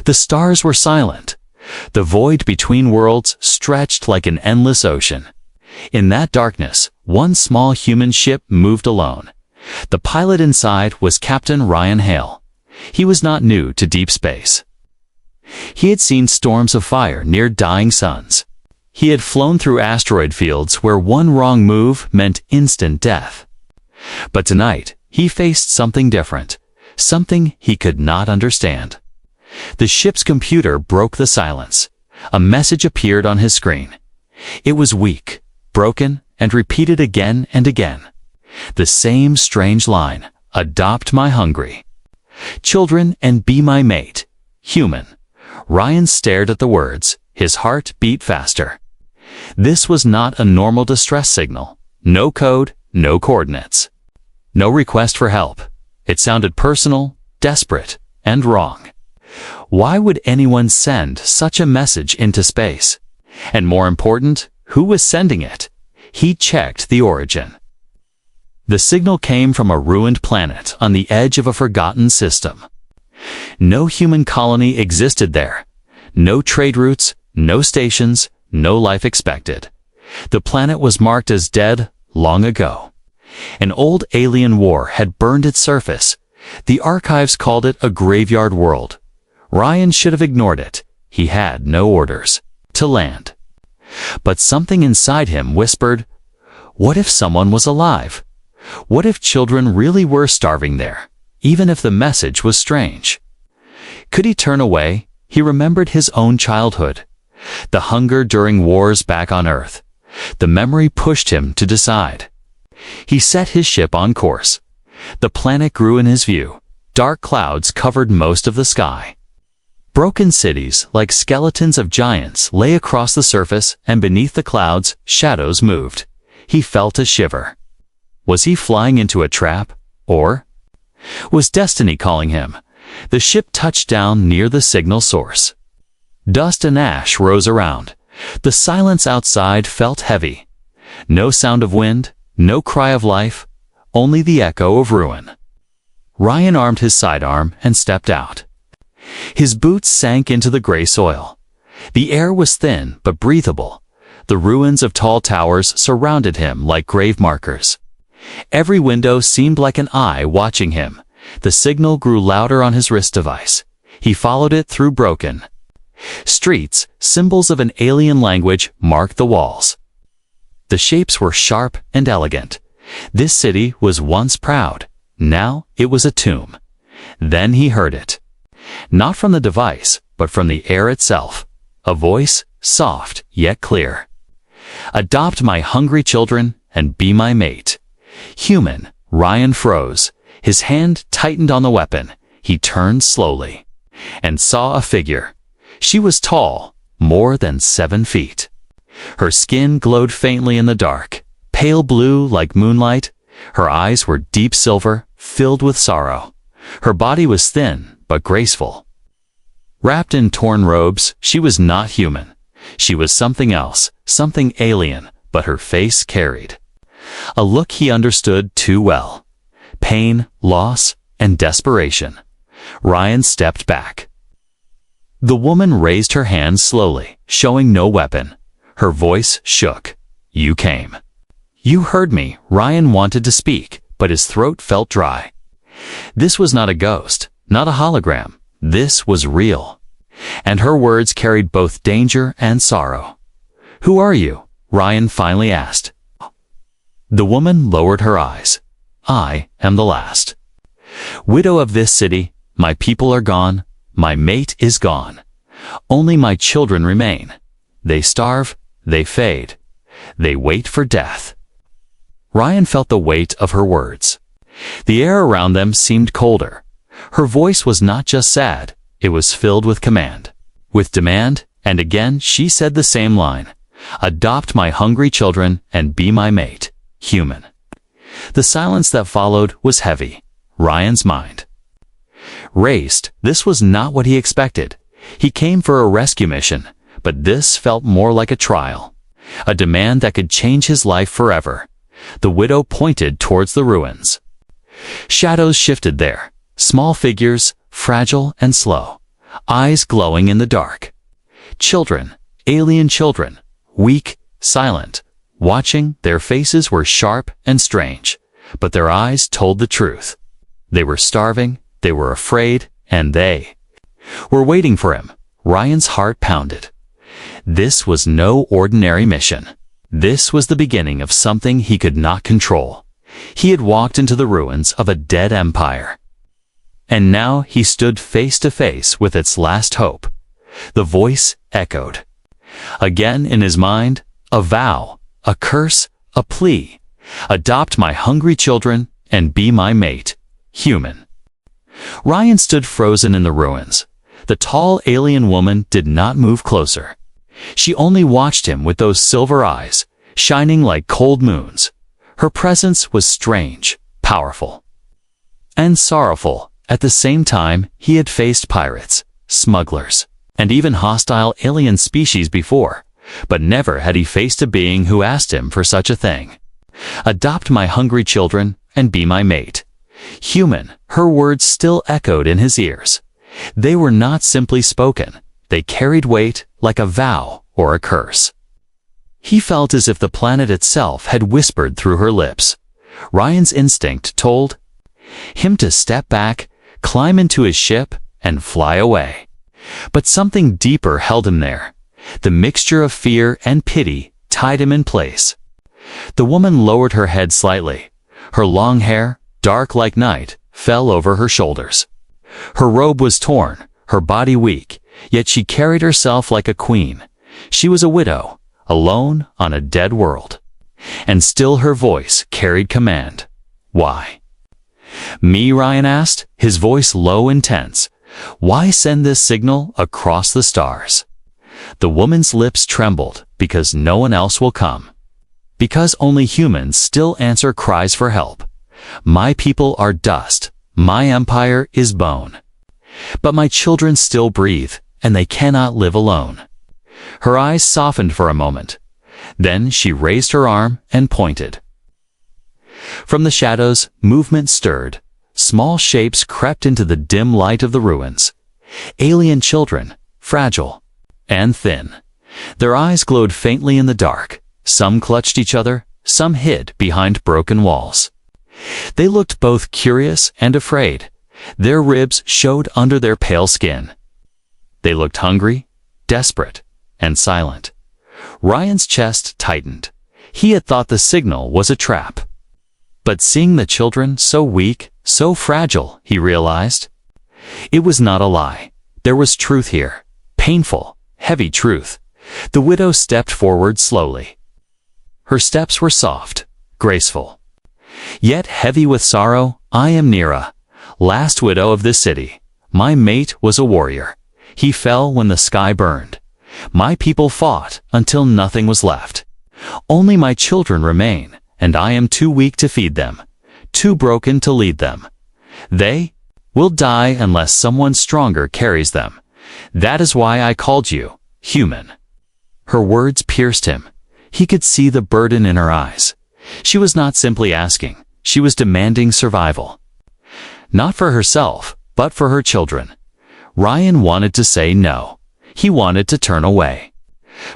The stars were silent. The void between worlds stretched like an endless ocean. In that darkness, one small human ship moved alone. The pilot inside was Captain Ryan Hale. He was not new to deep space. He had seen storms of fire near dying suns. He had flown through asteroid fields where one wrong move meant instant death. But tonight, he faced something different, something he could not understand. The ship's computer broke the silence. A message appeared on his screen. It was weak, broken, and repeated again and again. The same strange line, adopt my hungry children and be my mate, human. Ryan stared at the words. His heart beat faster. This was not a normal distress signal. No code, no coordinates. No request for help. It sounded personal, desperate, and wrong. Why would anyone send such a message into space? And more important, who was sending it? He checked the origin. The signal came from a ruined planet on the edge of a forgotten system. No human colony existed there. No trade routes, no stations, no life expected. The planet was marked as dead long ago. An old alien war had burned its surface. The archives called it a graveyard world. Ryan should have ignored it. He had no orders to land. But something inside him whispered, what if someone was alive? What if children really were starving there, even if the message was strange? Could he turn away? He remembered his own childhood. The hunger during wars back on Earth. The memory pushed him to decide. He set his ship on course. The planet grew in his view. Dark clouds covered most of the sky. Broken cities, like skeletons of giants, lay across the surface, and beneath the clouds, shadows moved. He felt a shiver. Was he flying into a trap? Or was destiny calling him? The ship touched down near the signal source. Dust and ash rose around. The silence outside felt heavy. No sound of wind, no cry of life, only the echo of ruin. Ryan armed his sidearm and stepped out. His boots sank into the gray soil. The air was thin but breathable. The ruins of tall towers surrounded him like grave markers. Every window seemed like an eye watching him. The signal grew louder on his wrist device. He followed it through broken streets. Symbols of an alien language marked the walls. The shapes were sharp and elegant. This city was once proud. Now it was a tomb. Then he heard it. Not from the device, but from the air itself. A voice, soft yet clear. Adopt my hungry children and be my mate. Human. Ryan froze. His hand tightened on the weapon. He turned slowly and saw a figure. She was tall, more than 7 feet. Her skin glowed faintly in the dark, pale blue like moonlight. Her eyes were deep silver, filled with sorrow. Her body was thin but graceful. Wrapped in torn robes, she was not human. She was something else, something alien, but her face carried a look he understood too well. Pain, loss, and desperation. Ryan stepped back. The woman raised her hand slowly, showing no weapon. Her voice shook. You came. You heard me. Ryan wanted to speak, but his throat felt dry. This was not a ghost, not a hologram. This was real. And her words carried both danger and sorrow. Who are you? Ryan finally asked. The woman lowered her eyes. I am the last widow of this city. My people are gone. My mate is gone. Only my children remain. They starve. They fade. They wait for death. Ryan felt the weight of her words. The air around them seemed colder. Her voice was not just sad. It was filled with command. With demand, and again she said the same line. Adopt my hungry children and be my mate. Human. The silence that followed was heavy. Ryan's mind raced. This was not what he expected. He came for a rescue mission, but this felt more like a trial. A demand that could change his life forever. The widow pointed towards the ruins. Shadows shifted there. Small figures, fragile and slow. eyes glowing in the dark. Children, alien children, weak, silent, watching. Their faces were sharp and strange, but their eyes told the truth. They were starving, they were afraid, and they were waiting for him. Ryan's heart pounded. This was no ordinary mission. This was the beginning of something he could not control. He had walked into the ruins of a dead empire. And now he stood face to face with its last hope. The voice echoed. Again in his mind, a vow, a curse, a plea. Adopt my hungry children and be my mate, human. Ryan stood frozen in the ruins. The tall alien woman did not move closer. She only watched him with those silver eyes, shining like cold moons. Her presence was strange, powerful, and sorrowful. At the same time, he had faced pirates, smugglers, and even hostile alien species before, but never had he faced a being who asked him for such a thing. Adopt my hungry children and be my mate. Human, her words still echoed in his ears. They were not simply spoken. They carried weight like a vow or a curse. He felt as if the planet itself had whispered through her lips. Ryan's instinct told him to step back, climb into his ship, and fly away. But something deeper held him there. The mixture of fear and pity tied him in place. The woman lowered her head slightly. Her long hair, dark like night, fell over her shoulders. Her robe was torn, her body weak, yet she carried herself like a queen. She was a widow, alone on a dead world. And still her voice carried command. Why? Me, Ryan asked, his voice low and tense. Why send this signal across the stars? The woman's lips trembled. Because no one else will come. Because only humans still answer cries for help. My people are dust. My empire is bone. But my children still breathe, and they cannot live alone. Her eyes softened for a moment. Then she raised her arm and pointed. From the shadows, movement stirred. Small shapes crept into the dim light of the ruins. Alien children, fragile and thin. Their eyes glowed faintly in the dark. Some clutched each other, some hid behind broken walls. They looked both curious and afraid. Their ribs showed under their pale skin. They looked hungry, desperate, and silent. Ryan's chest tightened. He had thought the signal was a trap. But seeing the children so weak, so fragile, he realized, it was not a lie. There was truth here. Painful, heavy truth. The widow stepped forward slowly. Her steps were soft, graceful, yet heavy with sorrow. I am Nira, last widow of this city. My mate was a warrior. He fell when the sky burned. My people fought until nothing was left. Only my children remain, and I am too weak to feed them, too broken to lead them. They will die unless someone stronger carries them. That is why I called you human. Her words pierced him. He could see the burden in her eyes. She was not simply asking. She was demanding survival. Not for herself, but for her children. Ryan wanted to say no. He wanted to turn away.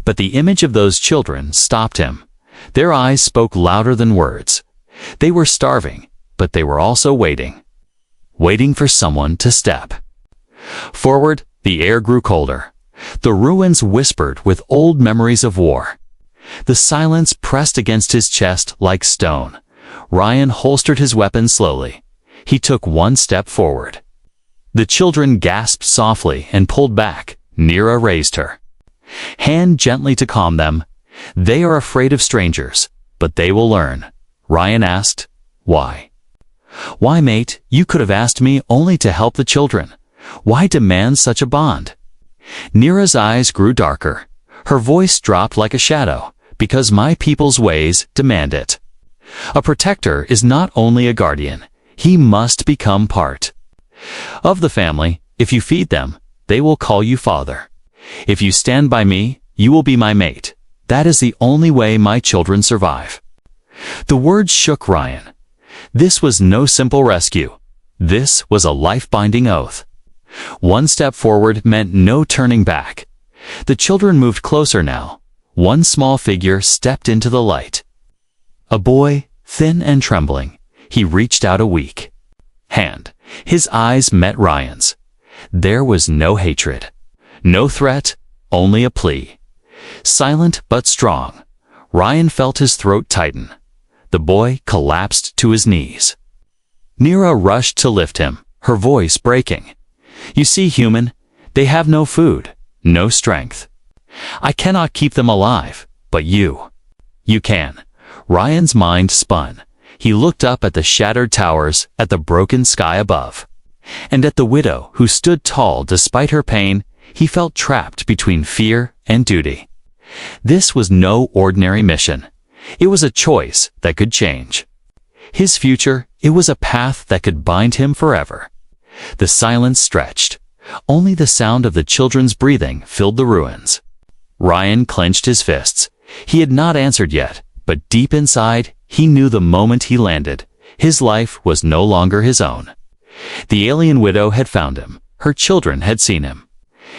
But the image of those children stopped him. Their eyes spoke louder than words. They were starving, but they were also waiting. Waiting for someone to step forward. The air grew colder. The ruins whispered with old memories of war. The silence pressed against his chest like stone. Ryan holstered his weapon slowly. He took one step forward. The children gasped softly and pulled back. Nira raised her hand gently to calm them. They are afraid of strangers, but they will learn. Ryan asked, why? Why, mate? You could have asked me only to help the children. Why demand such a bond? Nira's eyes grew darker. Her voice dropped like a shadow. Because my people's ways demand it. A protector is not only a guardian. He must become part of the family. If you feed them, they will call you father. If you stand by me, you will be my mate. That is the only way my children survive. The words shook Ryan. This was no simple rescue. This was a life-binding oath. One step forward meant no turning back. The children moved closer now. One small figure stepped into the light. A boy, thin and trembling. He reached out a weak hand. His eyes met Ryan's. There was no hatred, no threat, only a plea. Silent but strong, Ryan felt his throat tighten. The boy collapsed to his knees. Nira rushed to lift him, her voice breaking. "You see, human, they have no food, no strength. I cannot keep them alive, but you can." Ryan's mind spun. He looked up at the shattered towers, at the broken sky above. And at the widow who stood tall despite her pain. He felt trapped between fear and duty. This was no ordinary mission. It was a choice that could change his future. It was a path that could bind him forever. The silence stretched. Only the sound of the children's breathing filled the ruins. Ryan clenched his fists. He had not answered yet, but deep inside, he knew the moment he landed, his life was no longer his own. The alien widow had found him. Her children had seen him.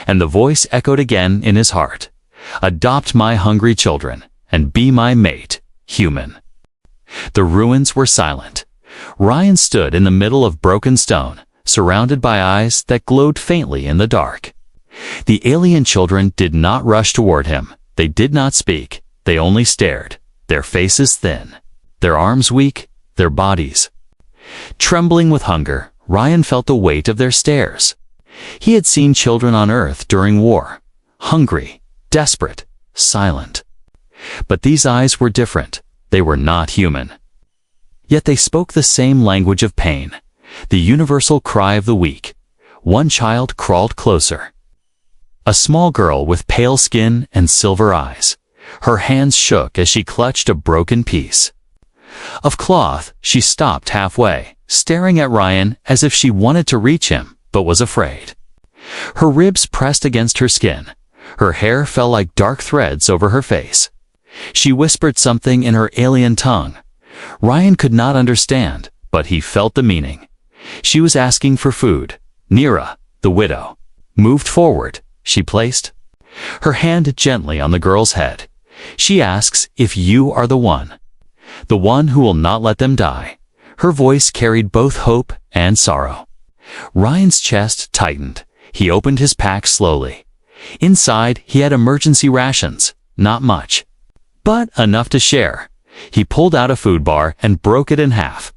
And the voice echoed again in his heart. "Adopt my hungry children, and be my mate, human." The ruins were silent. Ryan stood in the middle of broken stone, surrounded by eyes that glowed faintly in the dark. The alien children did not rush toward him. They did not speak. They only stared, their faces thin, their arms weak, their bodies trembling with hunger. Ryan felt the weight of their stares. He had seen children on Earth during war, hungry, desperate, silent. But these eyes were different. They were not human. Yet they spoke the same language of pain, the universal cry of the weak. One child crawled closer. A small girl with pale skin and silver eyes. Her hands shook as she clutched a broken piece of cloth. She stopped halfway, staring at Ryan as if she wanted to reach him, but was afraid. Her ribs pressed against her skin. Her hair fell like dark threads over her face. She whispered something in her alien tongue. Ryan could not understand, but he felt the meaning. She was asking for food. Nira, the widow, moved forward. She placed her hand gently on the girl's head. "She asks if you are the one who will not let them die." Her voice carried both hope and sorrow. Ryan's chest tightened. He opened his pack slowly. Inside, he had emergency rations, not much, but enough to share. He pulled out a food bar and broke it in half.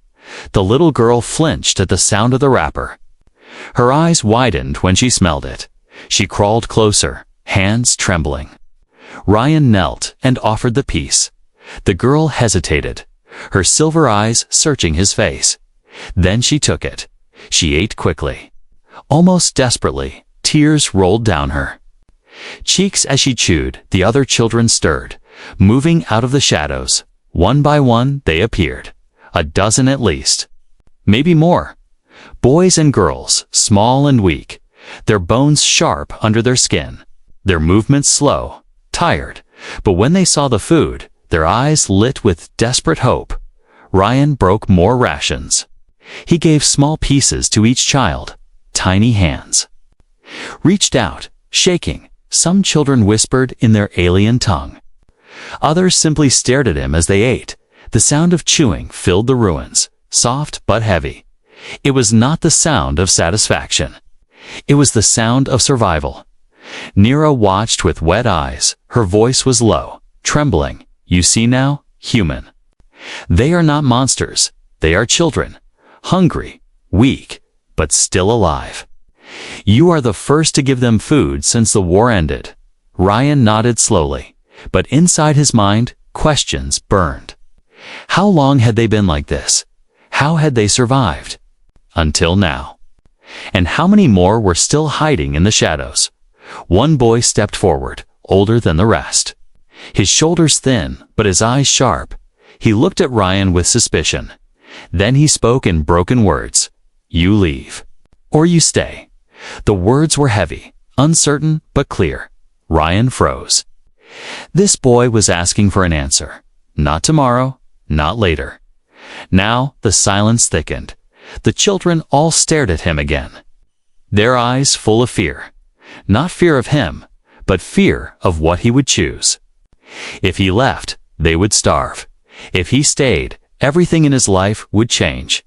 The little girl flinched at the sound of the wrapper. Her eyes widened when she smelled it. She crawled closer, hands trembling. Ryan knelt and offered the piece. The girl hesitated, her silver eyes searching his face. Then she took it. She ate quickly. Almost desperately, tears rolled down her cheeks as she chewed. The other children stirred, moving out of the shadows. One by one, they appeared. A dozen at least. Maybe more. Boys and girls, small and weak, their bones sharp under their skin, their movements slow, tired. But when they saw the food, their eyes lit with desperate hope. Ryan broke more rations. He gave small pieces to each child. Tiny hands reached out, shaking. Some children whispered in their alien tongue. Others simply stared at him as they ate. The sound of chewing filled the ruins, soft but heavy. It was not the sound of satisfaction. It was the sound of survival. Nira watched with wet eyes. Her voice was low, trembling. "You see now, human. They are not monsters. They are children. Hungry, weak, but still alive. You are the first to give them food since the war ended." Ryan nodded slowly, but inside his mind, questions burned. How long had they been like this? How had they survived? Until now. And how many more were still hiding in the shadows? One boy stepped forward, older than the rest. His shoulders thin, but his eyes sharp. He looked at Ryan with suspicion. Then he spoke in broken words. "You leave. Or you stay." The words were heavy, uncertain, but clear. Ryan froze. This boy was asking for an answer. Not tomorrow, not later. Now the silence thickened. The children all stared at him again. their eyes full of fear. Not fear of him, but fear of what he would choose. If he left, they would starve. If he stayed, everything in his life would change.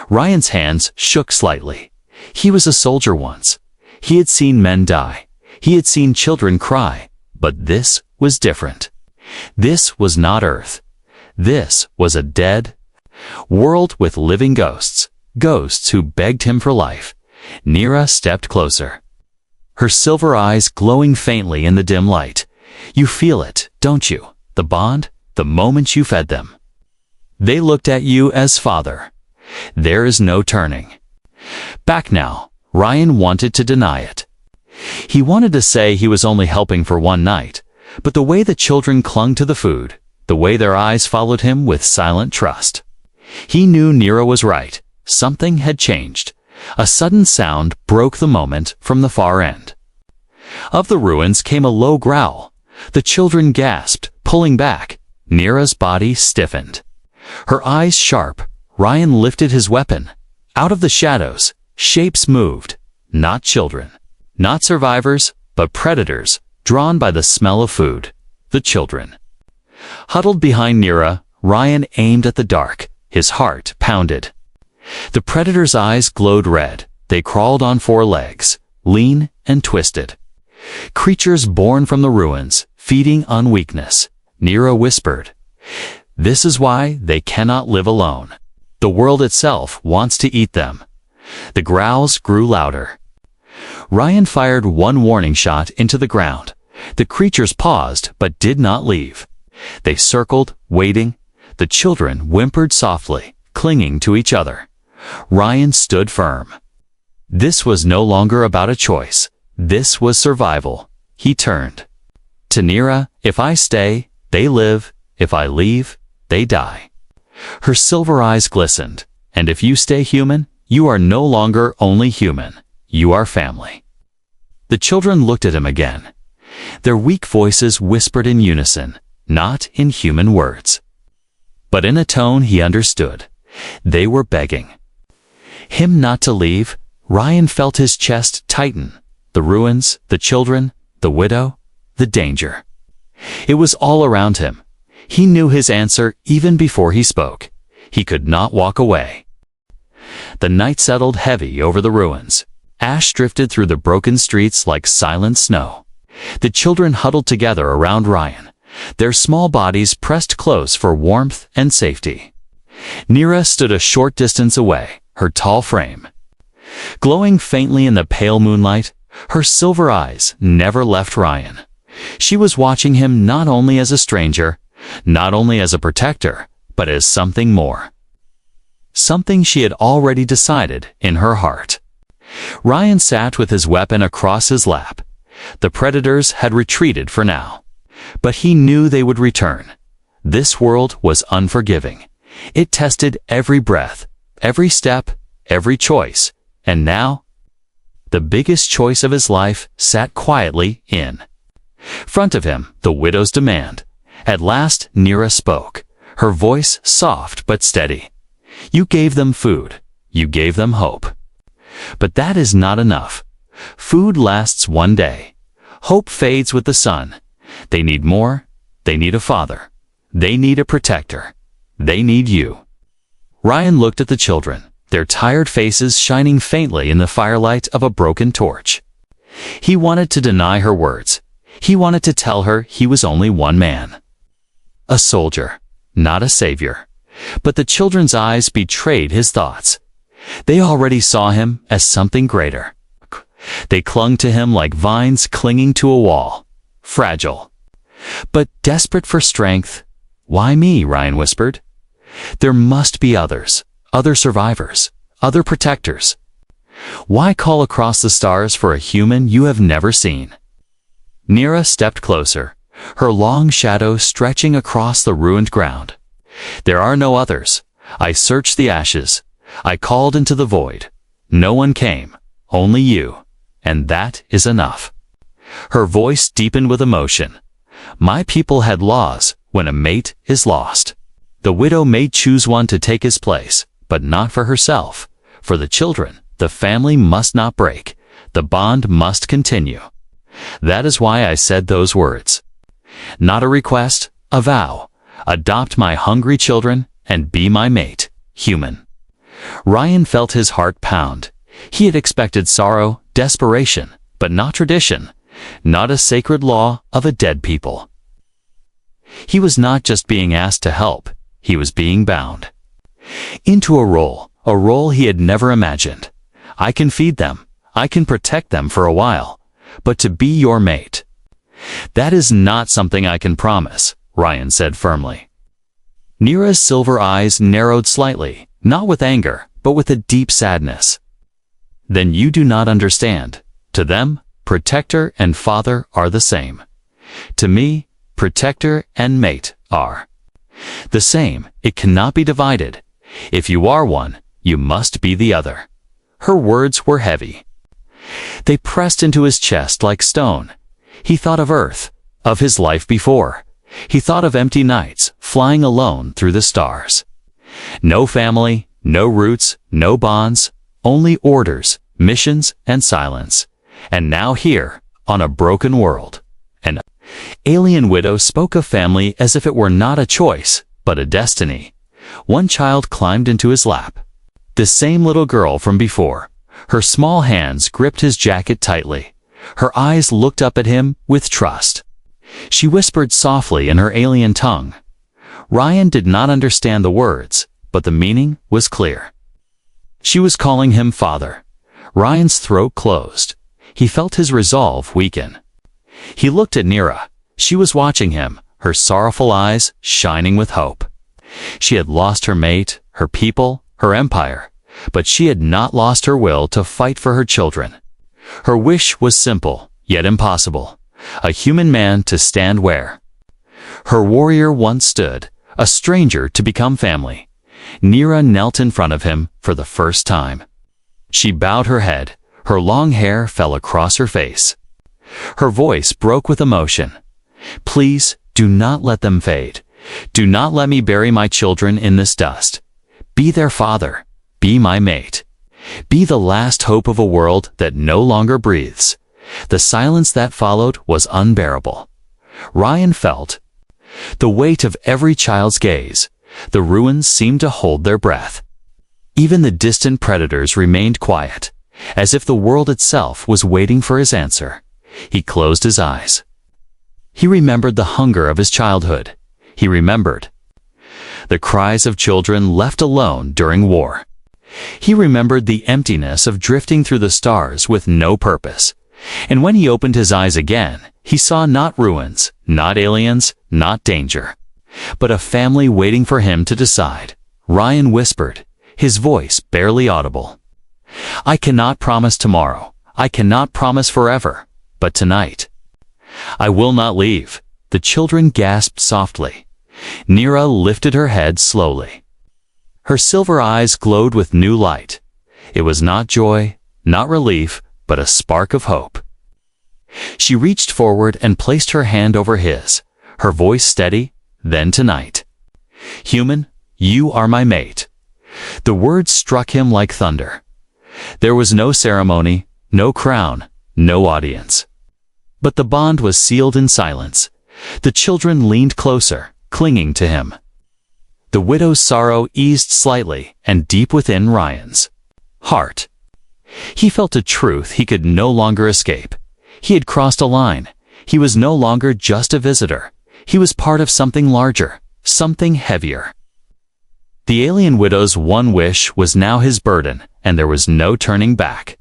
Ryan's hands shook slightly. He was a soldier once. He had seen men die. He had seen children cry. But this was different. This was not Earth. This was a dead world with living ghosts. Ghosts who begged him for life. Neera stepped closer, her silver eyes glowing faintly in the dim light. You feel it, don't you? The bond, the moment you fed them. They looked at you as father. There is no turning back now. Ryan wanted to deny it. He wanted to say he was only helping for one night, but the way the children clung to the food, the way their eyes followed him with silent trust. He knew Neera was right. Something had changed. A sudden sound broke the moment from the far end. Of the ruins came a low growl. The children gasped, pulling back. Neera's body stiffened. Her eyes sharp, Ryan lifted his weapon. Out of the shadows, shapes moved. Not children. Not survivors, but predators, drawn by the smell of food. The children. Huddled behind Neera, Ryan aimed at the dark. His heart pounded. The predator's eyes glowed red. They crawled on four legs, lean and twisted. Creatures born from the ruins, feeding on weakness. Neera whispered, "This is why they cannot live alone. The world itself wants to eat them." The growls grew louder. Ryan fired one warning shot into the ground. The creatures paused but did not leave. They circled, waiting. The children whimpered softly, clinging to each other. Ryan stood firm. This was no longer about a choice. This was survival. He turned to Neera. "If I stay, they live. If I leave, they die." Her silver eyes glistened. "And if you stay human, you are no longer only human. You are family." The children looked at him again. Their weak voices whispered in unison, not in human words, but in a tone he understood. They were begging him not to leave. Ryan felt his chest tighten. The ruins, the children, the widow, the danger. It was all around him. He knew his answer even before he spoke. He could not walk away. The night settled heavy over the ruins. Ash drifted through the broken streets like silent snow. The children huddled together around Ryan, their small bodies pressed close for warmth and safety. Neera stood a short distance away, her tall frame glowing faintly in the pale moonlight. Her silver eyes never left Ryan. She was watching him not only as a stranger, not only as a protector, but as something more. Something she had already decided in her heart. Ryan sat with his weapon across his lap. The predators had retreated for now, but he knew they would return. This world was unforgiving. It tested every breath, every step, every choice, and now, the biggest choice of his life sat quietly in front of him, the widow's demand. At last, Neera spoke, her voice soft but steady. "You gave them food. You gave them hope. But that is not enough. Food lasts one day. Hope fades with the sun. They need more. They need a father. They need a protector. They need you." Ryan looked at the children, their tired faces shining faintly in the firelight of a broken torch. He wanted to deny her words. He wanted to tell her he was only one man. A soldier, not a savior. But the children's eyes betrayed his thoughts. They already saw him as something greater. They clung to him like vines clinging to a wall, fragile, but desperate for strength. "Why me?" Ryan whispered. "There must be others, other survivors, other protectors. Why call across the stars for a human you have never seen?" Neera stepped closer, her long shadow stretching across the ruined ground. "There are no others. I searched the ashes. I called into the void. No one came, only you, and that is enough." Her voice deepened with emotion. "My people had laws when a mate is lost. The widow may choose one to take his place, but not for herself. For the children, the family must not break. The bond must continue. That is why I said those words. Not a request, a vow. Adopt my hungry children and be my mate, human. Ryan felt his heart pound. He had expected sorrow, desperation, but not tradition, not a sacred law of a dead people. He was not just being asked to help, he was being bound. Into a role he had never imagined. I can feed them, I can protect them for a while, but to be your mate. That is not something I can promise, Ryan said firmly. Neera's silver eyes narrowed slightly, not with anger, but with a deep sadness. Then you do not understand. To them, protector and father are the same. To me, protector and mate are the same. It cannot be divided. If you are one, you must be the other. Her words were heavy. They pressed into his chest like stone. He thought of Earth, of his life before. He thought of empty nights, flying alone through the stars. No family, no roots, no bonds, only orders, missions, and silence. And now here, on a broken world, an alien widow spoke of family as if it were not a choice, but a destiny. One child climbed into his lap. The same little girl from before. Her small hands gripped his jacket tightly. Her eyes looked up at him with trust. She whispered softly in her alien tongue. Ryan did not understand the words, but the meaning was clear. She was calling him father. Ryan's throat closed. He felt his resolve weaken. He looked at Neera. She was watching him, her sorrowful eyes shining with hope. She had lost her mate, her people, her empire, but she had not lost her will to fight for her children. Her wish was simple, yet impossible. A human man to stand where her warrior once stood, a stranger to become family. Neera knelt in front of him for the first time. She bowed her head. Her long hair fell across her face. Her voice broke with emotion. Please, do not let them fade. Do not let me bury my children in this dust. Be their father. Be my mate. Be the last hope of a world that no longer breathes. The silence that followed was unbearable. Ryan felt the weight of every child's gaze. The ruins seemed to hold their breath. Even the distant predators remained quiet, as if the world itself was waiting for his answer. He closed his eyes. He remembered the hunger of his childhood. He remembered the cries of children left alone during war. He remembered the emptiness of drifting through the stars with no purpose. And when he opened his eyes again, he saw not ruins, not aliens, not danger, but a family waiting for him to decide. Ryan whispered, his voice barely audible. I cannot promise tomorrow. I cannot promise forever. But tonight, I will not leave. The children gasped softly. Neera lifted her head slowly. Her silver eyes glowed with new light. It was not joy, not relief, but a spark of hope. She reached forward and placed her hand over his, her voice steady. Then tonight, human, you are my mate. The words struck him like thunder. There was no ceremony, no crown, no audience. But the bond was sealed in silence. The children leaned closer, clinging to him. The widow's sorrow eased slightly and deep within Ryan's heart. He felt a truth he could no longer escape. He had crossed a line. He was no longer just a visitor. He was part of something larger, something heavier. The alien widow's one wish was now his burden, and there was no turning back.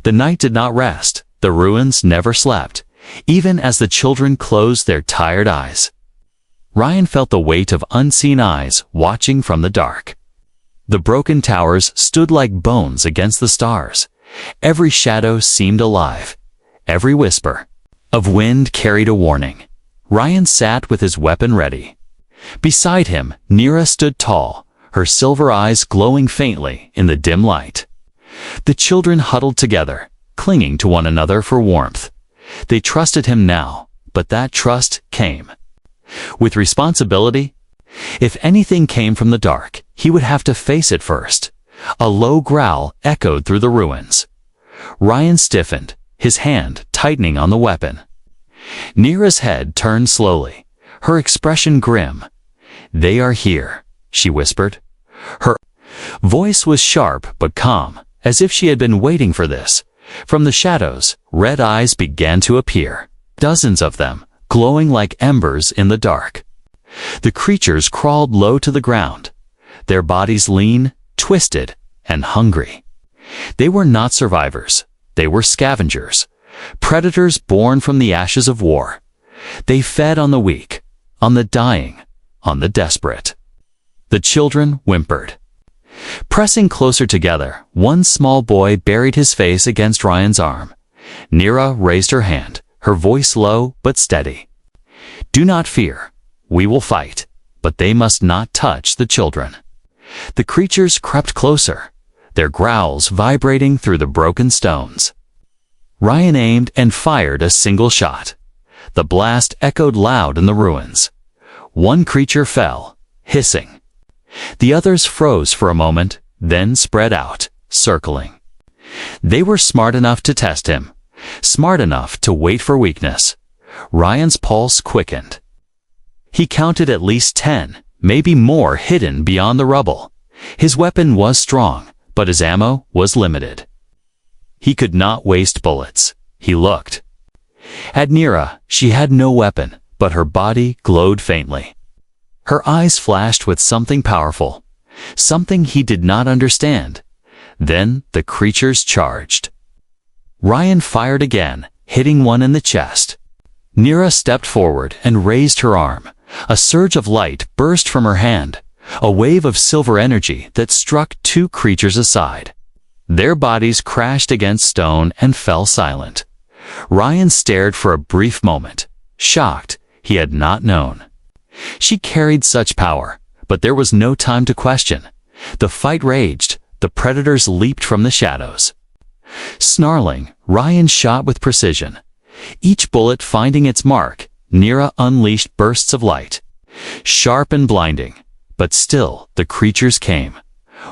The night did not rest. The ruins never slept, even as the children closed their tired eyes. Ryan felt the weight of unseen eyes watching from the dark. The broken towers stood like bones against the stars. Every shadow seemed alive. Every whisper of wind carried a warning. Ryan sat with his weapon ready. Beside him, Neera stood tall, her silver eyes glowing faintly in the dim light. The children huddled together, clinging to one another for warmth. They trusted him now, but that trust came with responsibility. If anything came from the dark, he would have to face it first. A low growl echoed through the ruins. Ryan stiffened, his hand tightening on the weapon. Nira's head turned slowly, her expression grim. "They are here," she whispered. Her voice was sharp but calm, as if she had been waiting for this. From the shadows, red eyes began to appear, dozens of them, glowing like embers in the dark. The creatures crawled low to the ground, their bodies lean, twisted, and hungry. They were not survivors. They were scavengers, predators born from the ashes of war. They fed on the weak, on the dying, on the desperate. The children whimpered. Pressing closer together, one small boy buried his face against Ryan's arm. Nira raised her hand, her voice low but steady. "Do not fear. We will fight, but they must not touch the children." The creatures crept closer, their growls vibrating through the broken stones. Ryan aimed and fired a single shot. The blast echoed loud in the ruins. One creature fell, hissing. The others froze for a moment, then spread out, circling. They were smart enough to test him, smart enough to wait for weakness. Ryan's pulse quickened. He counted at least 10, maybe more, hidden beyond the rubble. His weapon was strong, but his ammo was limited. He could not waste bullets. He looked. At Nira, she had no weapon, but her body glowed faintly. Her eyes flashed with something powerful, something he did not understand. Then the creatures charged. Ryan fired again, hitting one in the chest. Nira stepped forward and raised her arm. A surge of light burst from her hand, a wave of silver energy that struck two creatures aside. Their bodies crashed against stone and fell silent. Ryan stared for a brief moment, shocked. He had not known. She carried such power, but there was no time to question. The fight raged. The predators leaped from the shadows. Snarling, Ryan shot with precision. Each bullet finding its mark, Nira unleashed bursts of light. Sharp and blinding, but still the creatures came.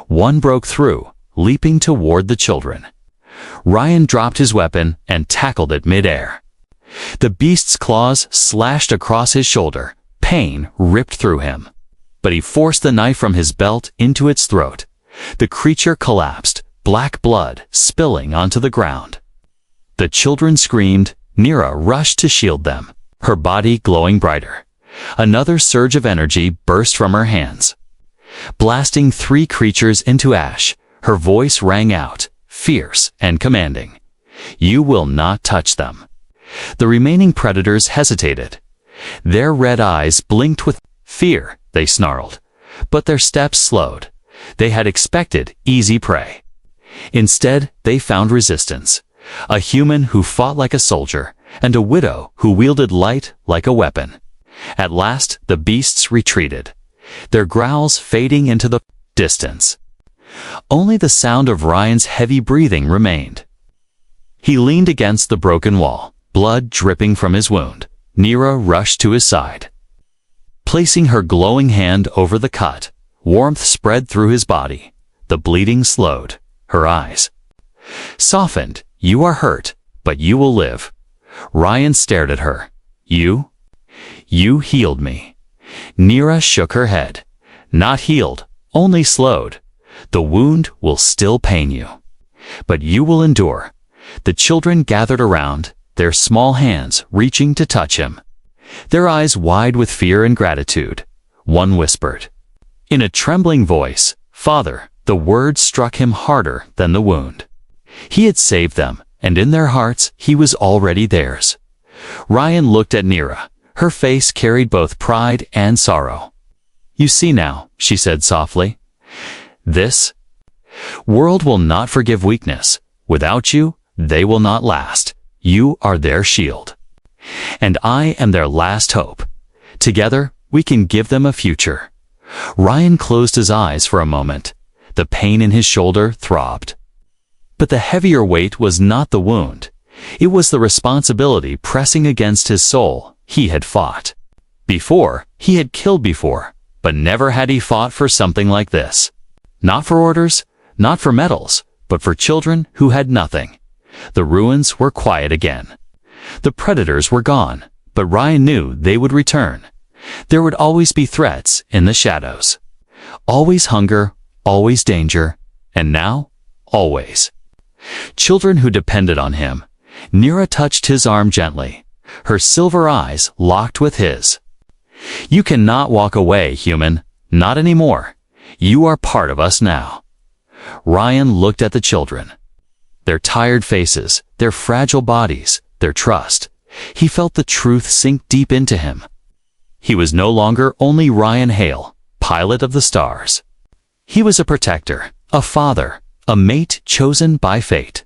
One broke through, leaping toward the children. Ryan dropped his weapon and tackled it mid-air. The beast's claws slashed across his shoulder. Pain ripped through him. But he forced the knife from his belt into its throat. The creature collapsed, black blood spilling onto the ground. The children screamed. Nira rushed to shield them, her body glowing brighter. Another surge of energy burst from her hands. Blasting three creatures into ash, her voice rang out, fierce and commanding. "You will not touch them." The remaining predators hesitated. Their red eyes blinked with fear, they snarled. But their steps slowed. They had expected easy prey. Instead, they found resistance. A human who fought like a soldier, and a widow who wielded light like a weapon. At last, the beasts retreated, their growls fading into the distance. Only the sound of Ryan's heavy breathing remained. He leaned against the broken wall, blood dripping from his wound. Nira rushed to his side. Placing her glowing hand over the cut, warmth spread through his body. The bleeding slowed. Her eyes softened. "You are hurt, but you will live." Ryan stared at her. You healed me." Nira shook her head. "Not healed, only slowed. The wound will still pain you, but you will endure." The children gathered around, their small hands reaching to touch him, their eyes wide with fear and gratitude. One whispered, in a trembling voice, "Father." The words struck him harder than the wound. He had saved them, and in their hearts he was already theirs. Ryan looked at Nira. Her face carried both pride and sorrow. "You see now," she said softly. "This world will not forgive weakness. Without you, they will not last. You are their shield. And I am their last hope. Together, we can give them a future." Ryan closed his eyes for a moment. The pain in his shoulder throbbed. But the heavier weight was not the wound. It was the responsibility pressing against his soul. He had fought before, he had killed before, but never had he fought for something like this. Not for orders, not for medals, but for children who had nothing. The ruins were quiet again. The predators were gone, but Ryan knew they would return. There would always be threats in the shadows. Always hunger, always danger, and now, always. Children who depended on him. Nira touched his arm gently, her silver eyes locked with his. You cannot walk away, human. Not anymore. You are part of us now. Ryan looked at the children. Their tired faces, their fragile bodies, their trust. He felt the truth sink deep into him. He was no longer only Ryan Hale, pilot of the stars. He was a protector, a father, a mate chosen by fate.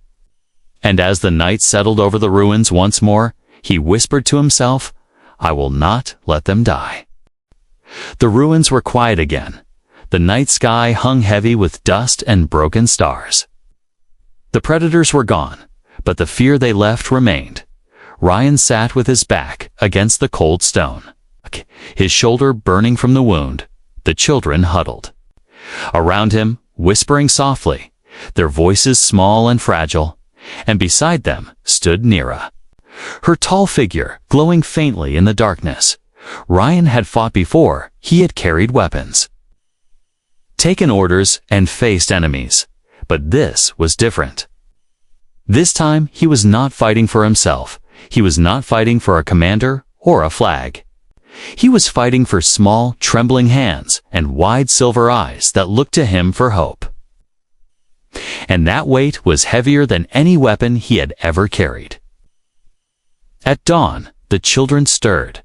And as the night settled over the ruins once more, he whispered to himself, I will not let them die. The ruins were quiet again. The night sky hung heavy with dust and broken stars. The predators were gone, but the fear they left remained. Ryan sat with his back against the cold stone, his shoulder burning from the wound. The children huddled around him, whispering softly, their voices small and fragile, and beside them stood Nira, her tall figure glowing faintly in the darkness. Ryan had fought before. He had carried weapons, taken orders, and faced enemies. But this was different. This time he was not fighting for himself. He was not fighting for a commander or a flag. He was fighting for small, trembling hands and wide silver eyes that looked to him for hope. And that weight was heavier than any weapon he had ever carried. At dawn, the children stirred,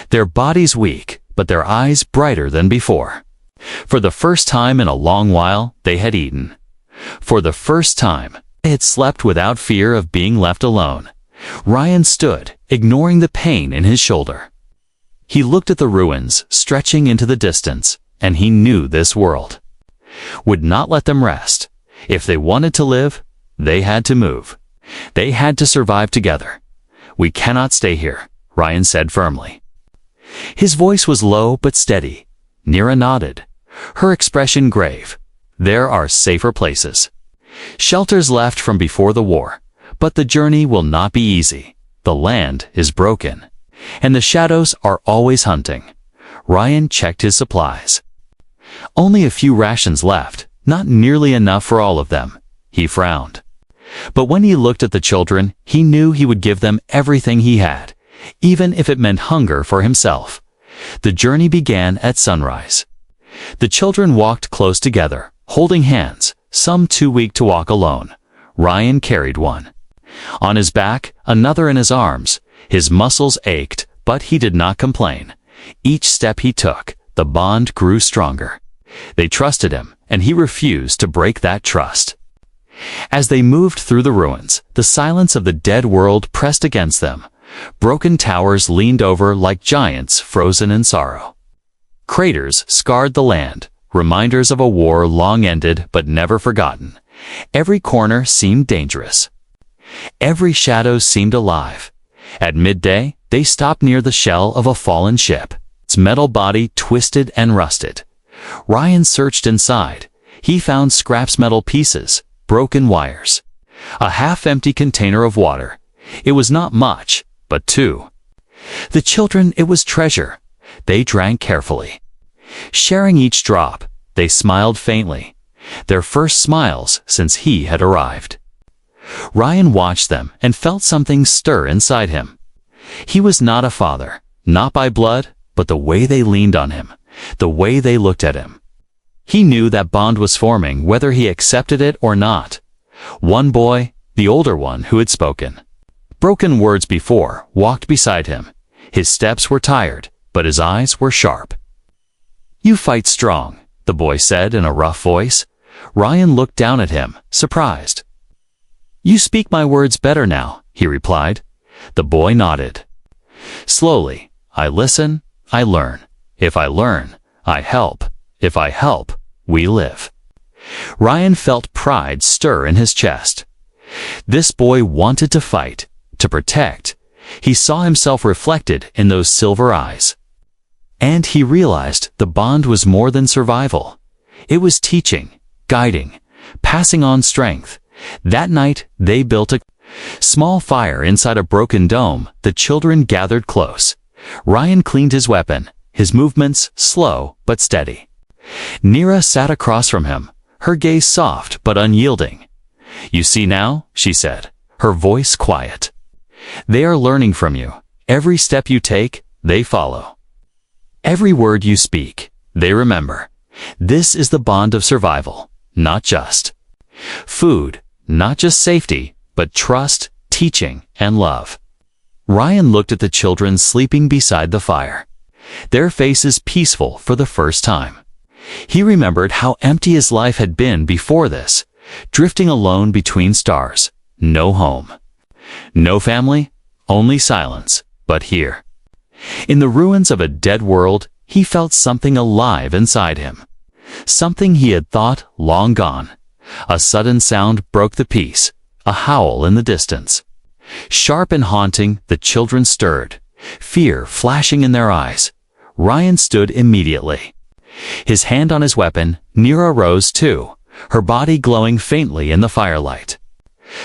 their bodies weak, but their eyes brighter than before. For the first time in a long while, they had eaten. For the first time, they had slept without fear of being left alone. Ryan stood, ignoring the pain in his shoulder. He looked at the ruins stretching into the distance, and he knew this world would not let them rest. If they wanted to live, they had to move. They had to survive together. We cannot stay here, Ryan said firmly. His voice was low but steady. Nira nodded, her expression grave. There are safer places. Shelters left from before the war, but the journey will not be easy. The land is broken, and the shadows are always hunting. Ryan checked his supplies. Only a few rations left, not nearly enough for all of them. He frowned. But when he looked at the children, he knew he would give them everything he had, even if it meant hunger for himself. The journey began at sunrise. The children walked close together, holding hands, some too weak to walk alone. Ryan carried one on his back, another in his arms. His muscles ached, but he did not complain. Each step he took, the bond grew stronger. They trusted him, and he refused to break that trust. As they moved through the ruins, the silence of the dead world pressed against them. Broken towers leaned over like giants frozen in sorrow. Craters scarred the land, reminders of a war long ended but never forgotten. Every corner seemed dangerous. Every shadow seemed alive. At midday, they stopped near the shell of a fallen ship, its metal body twisted and rusted. Ryan searched inside. He found scraps, metal pieces, broken wires, a half-empty container of water. It was not much, but two. The children, it was treasure. They drank carefully. Sharing each drop, they smiled faintly, their first smiles since he had arrived. Ryan watched them and felt something stir inside him. He was not a father, not by blood, but the way they leaned on him, the way they looked at him. He knew that bond was forming whether he accepted it or not. One boy, the older one who had spoken broken words before, walked beside him. His steps were tired, but his eyes were sharp. You fight strong, the boy said in a rough voice. Ryan looked down at him, surprised. You speak my words better now, he replied. The boy nodded. Slowly, I listen, I learn. If I learn, I help. If I help, we live. Ryan felt pride stir in his chest. This boy wanted to fight, to protect. He saw himself reflected in those silver eyes. And he realized the bond was more than survival. It was teaching, guiding, passing on strength. That night, they built a Small fire inside a broken dome, the children gathered close. Ryan cleaned his weapon, his movements slow but steady. Nira sat across from him, her gaze soft but unyielding. "You see now," she said, her voice quiet. "They are learning from you. Every step you take, they follow. Every word you speak, they remember. This is the bond of survival, not just food, not just safety, but trust, teaching, and love." Ryan looked at the children sleeping beside the fire, their faces peaceful for the first time. He remembered how empty his life had been before this, drifting alone between stars. No home, no family, only silence. But here, in the ruins of a dead world, he felt something alive inside him. Something he had thought long gone. A sudden sound broke the peace, a howl in the distance. Sharp and haunting, the children stirred, fear flashing in their eyes. Ryan stood immediately. His hand on his weapon, Nira rose too, her body glowing faintly in the firelight.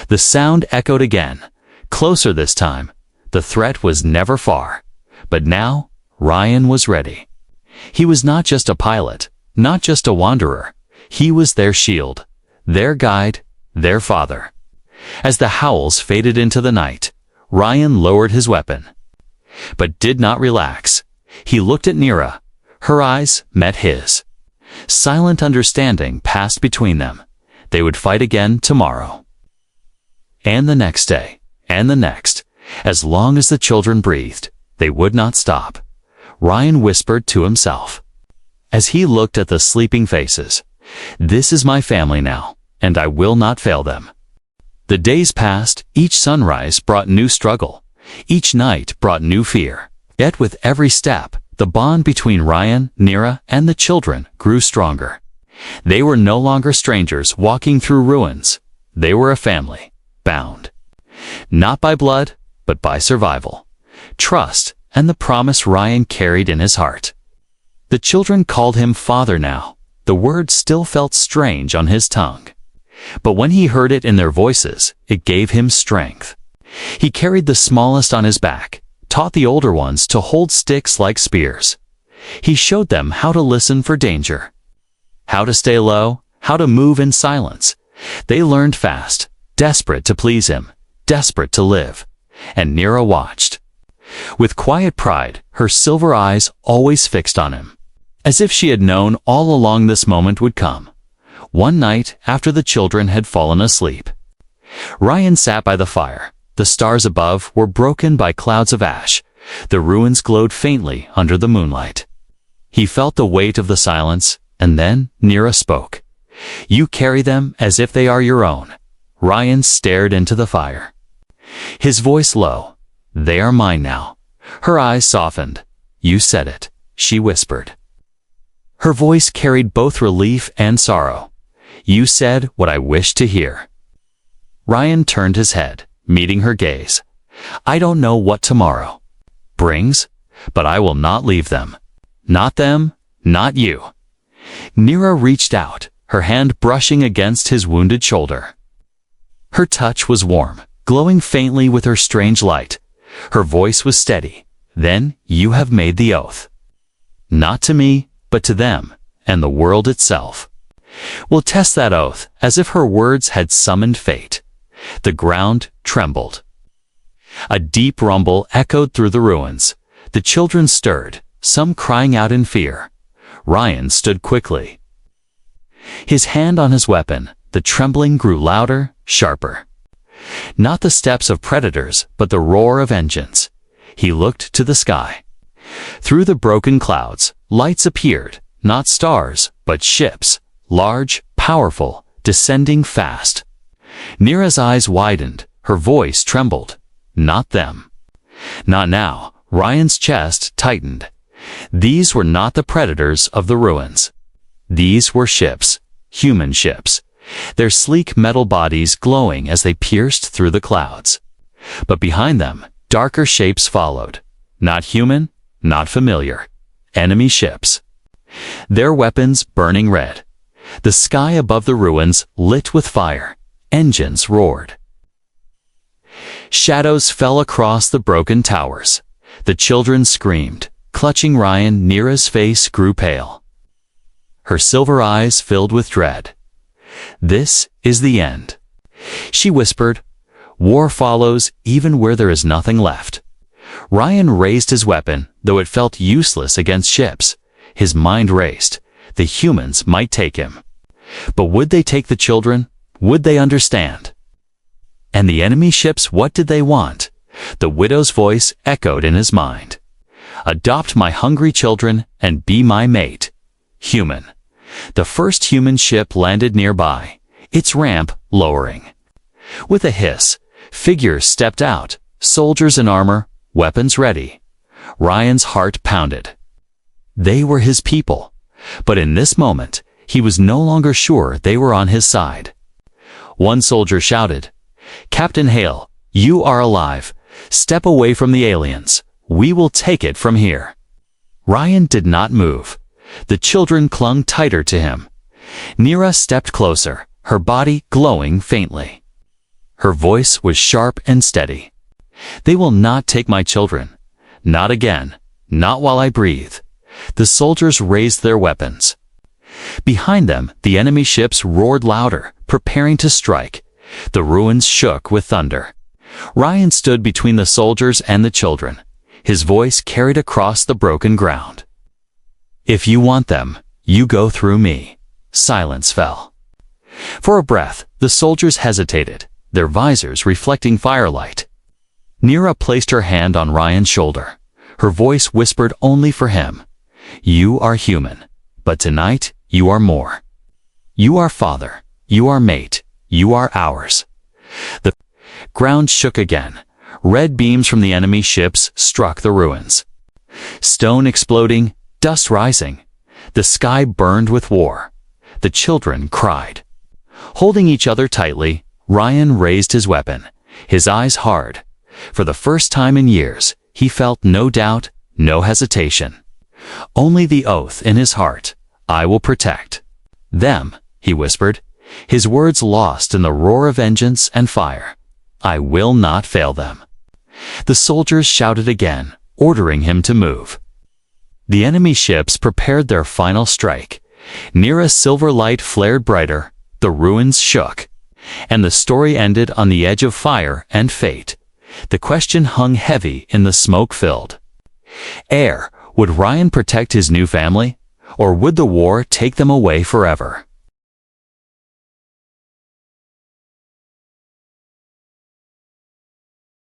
The sound echoed again, closer this time. The threat was never far. But now, Ryan was ready. He was not just a pilot, not just a wanderer. He was their shield, their guide, their father. As the howls faded into the night, Ryan lowered his weapon, but did not relax. He looked at Nira. Her eyes met his. Silent understanding passed between them. They would fight again tomorrow. And the next day, and the next. As long as the children breathed, they would not stop. Ryan whispered to himself. As he looked at the sleeping faces, "This is my family now, and I will not fail them." The days passed, each sunrise brought new struggle. Each night brought new fear. Yet with every step, the bond between Ryan, Nira, and the children grew stronger. They were no longer strangers walking through ruins. They were a family, bound. Not by blood, but by survival, trust, and the promise Ryan carried in his heart. The children called him father now. The word still felt strange on his tongue. But when he heard it in their voices, it gave him strength. He carried the smallest on his back, taught the older ones to hold sticks like spears. He showed them how to listen for danger, how to stay low, how to move in silence. They learned fast, desperate to please him, desperate to live. And Nira watched. With quiet pride, her silver eyes always fixed on him, as if she had known all along this moment would come. One night, after the children had fallen asleep, Ryan sat by the fire. The stars above were broken by clouds of ash. The ruins glowed faintly under the moonlight. He felt the weight of the silence, and then Nira spoke. "You carry them as if they are your own." Ryan stared into the fire, his voice low. "They are mine now." Her eyes softened. "You said it," she whispered. Her voice carried both relief and sorrow. "You said what I wished to hear." Ryan turned his head, meeting her gaze. "I don't know what tomorrow brings, but I will not leave them. Not them, not you." Nira reached out, her hand brushing against his wounded shoulder. Her touch was warm, glowing faintly with her strange light. Her voice was steady. "Then you have made the oath. Not to me, but to them, and the world itself. We'll test that oath," as if her words had summoned fate. The ground trembled. A deep rumble echoed through the ruins. The children stirred, some crying out in fear. Ryan stood quickly, his hand on his weapon. The trembling grew louder, sharper. Not the steps of predators, but the roar of engines. He looked to the sky. Through the broken clouds, lights appeared, not stars, but ships, large, powerful, descending fast. Nira's eyes widened, her voice trembled. Not them. Not now. Ryan's chest tightened. These were not the predators of the ruins. These were ships, human ships, their sleek metal bodies glowing as they pierced through the clouds. But behind them, darker shapes followed. Not human, not familiar. Enemy ships. Their weapons burning red. The sky above the ruins lit with fire. Engines roared. Shadows fell across the broken towers. The children screamed. Clutching Ryan, Neera's face grew pale. Her silver eyes filled with dread. "This is the end," she whispered. "War follows even where there is nothing left." Ryan raised his weapon, though it felt useless against ships. His mind raced. The humans might take him. But would they take the children? Would they understand? And the enemy ships, what did they want? The widow's voice echoed in his mind. "Adopt my hungry children and be my mate." Human. The first human ship landed nearby, its ramp lowering. With a hiss, figures stepped out, soldiers in armor, weapons ready. Ryan's heart pounded. They were his people, but in this moment, he was no longer sure they were on his side. One soldier shouted, "Captain Hale, you are alive. Step away from the aliens. We will take it from here." Ryan did not move. The children clung tighter to him. Neera stepped closer, her body glowing faintly. Her voice was sharp and steady. "They will not take my children. Not again. Not while I breathe." The soldiers raised their weapons. Behind them, the enemy ships roared louder, preparing to strike. The ruins shook with thunder. Ryan stood between the soldiers and the children. His voice carried across the broken ground. "If you want them, you go through me." Silence fell. For a breath, the soldiers hesitated, their visors reflecting firelight. Neera placed her hand on Ryan's shoulder. Her voice whispered only for him. "You are human, but tonight you are more. You are father, you are mate, you are ours." The ground shook again. Red beams from the enemy ships struck the ruins. Stone exploding, dust rising. The sky burned with war. The children cried. Holding each other tightly, Ryan raised his weapon, his eyes hard. For the first time in years, he felt no doubt, no hesitation. Only the oath in his heart. "I will protect them," he whispered, his words lost in the roar of vengeance and fire. "I will not fail them." The soldiers shouted again, ordering him to move. The enemy ships prepared their final strike. Neera's silver light flared brighter, the ruins shook, and the story ended on the edge of fire and fate. The question hung heavy in the smoke-filled air. Would Ryan protect his new family, or would the war take them away forever?